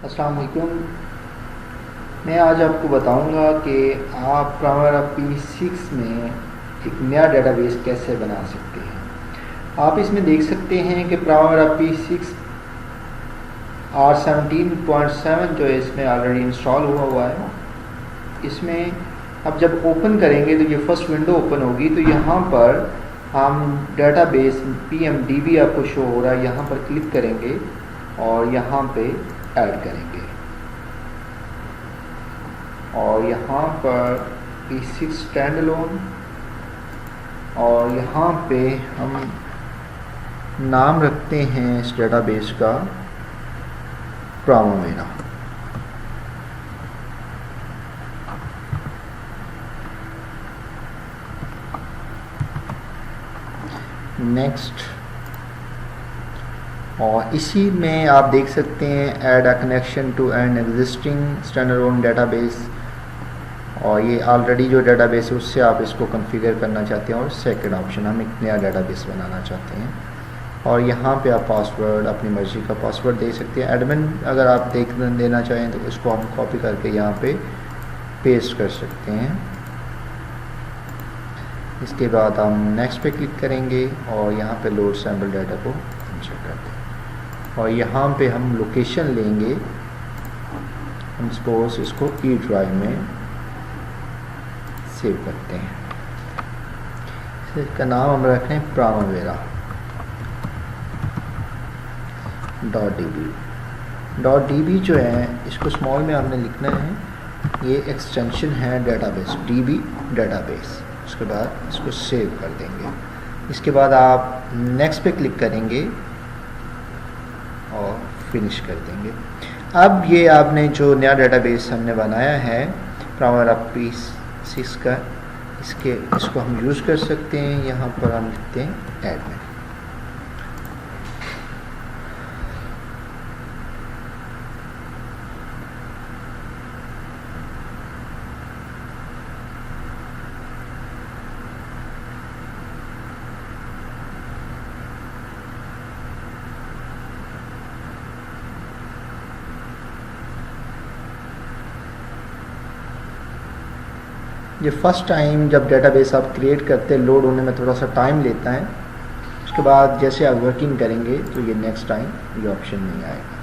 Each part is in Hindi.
अस्सलाम वालेकुम। मैं आज आपको बताऊंगा कि आप प्राइमरा P6 में एक नया डेटाबेस कैसे बना सकते हैं। आप इसमें देख सकते हैं कि प्राइमरा P6 R17.7 जो है इसमें ऑलरेडी इंस्टॉल हुआ है। इसमें अब जब ओपन करेंगे तो ये फर्स्ट विंडो ओपन होगी, तो यहाँ पर हम डेटाबेस PMDB आपको शो हो रहा है, यहाँ पर क्लिक करेंगे और यहाँ पे ऐड करेंगे और यहाँ पर P6 स्टैंड अलोन और यहाँ पे हम नाम रखते हैं इस डेटाबेस का प्राइमरा। नेक्स्ट, और इसी में आप देख सकते हैं add a connection to an existing standalone database, और ये ऑलरेडी जो डेटाबेस है उससे आप इसको कॉन्फ़िगर करना चाहते हैं। और सेकंड ऑप्शन, हम एक नया डेटाबेस बनाना चाहते हैं और यहाँ पे आप पासवर्ड अपनी मर्ज़ी का पासवर्ड दे सकते हैं। एडमिन अगर आप देना चाहें तो इसको हम कॉपी करके यहाँ पे पेस्ट कर सकते हैं। इसके बाद हम नेक्स्ट पे क्लिक करेंगे और यहाँ पे लोड सैम्पल डाटा को इंसर्ट करते हैं और यहाँ पे हम लोकेशन लेंगे। हम सपोज इसको ई ड्राइव में सेव करते हैं। इसका नाम हम रखें प्राइमरा .db जो है इसको स्मॉल में हमने लिखना है। ये एक्सटेंशन है डेटाबेस, DB डेटाबेस। उसके बाद इसको सेव कर देंगे। इसके बाद आप नेक्स्ट पे क्लिक करेंगे और फिनिश कर देंगे। अब ये आपने जो नया डेटाबेस हमने बनाया है प्राइमरा P6 का, इसको हम यूज़ कर सकते हैं। यहाँ पर हम लिखते हैं एडमिन। ये फर्स्ट टाइम जब डेटाबेस आप क्रिएट करते हैं लोड होने में थोड़ा सा टाइम लेता है। उसके बाद जैसे आप वर्किंग करेंगे तो ये नेक्स्ट टाइम ये ऑप्शन नहीं आएगा।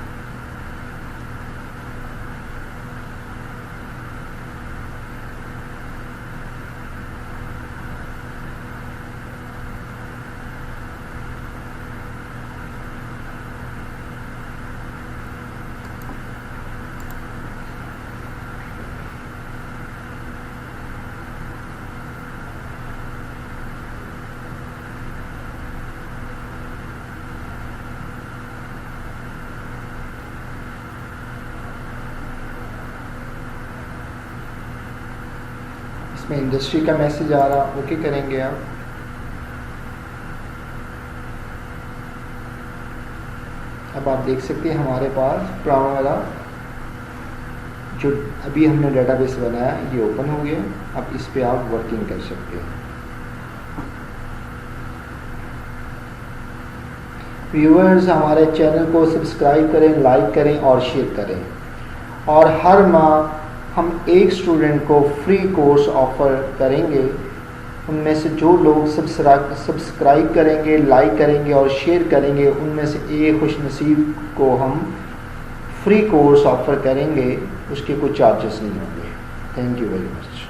इसमें इंडस्ट्री का मैसेज आ रहा, ओके करेंगे आप। अब आप देख सकते हैं हमारे पास प्राइमरा जो अभी हमने डेटाबेस बनाया ये ओपन हो गया। अब इस पे आप वर्किंग कर सकते हैं। व्यूअर्स, हमारे चैनल को सब्सक्राइब करें, लाइक करें और शेयर करें। और हर माह हम एक स्टूडेंट को फ्री कोर्स ऑफ़र करेंगे। उनमें से जो लोग सब्सक्राइब करेंगे, लाइक करेंगे और शेयर करेंगे, उनमें से एक खुशनसीब को हम फ्री कोर्स ऑफ़र करेंगे। उसके कोई चार्जेस नहीं होंगे। Thank you very much.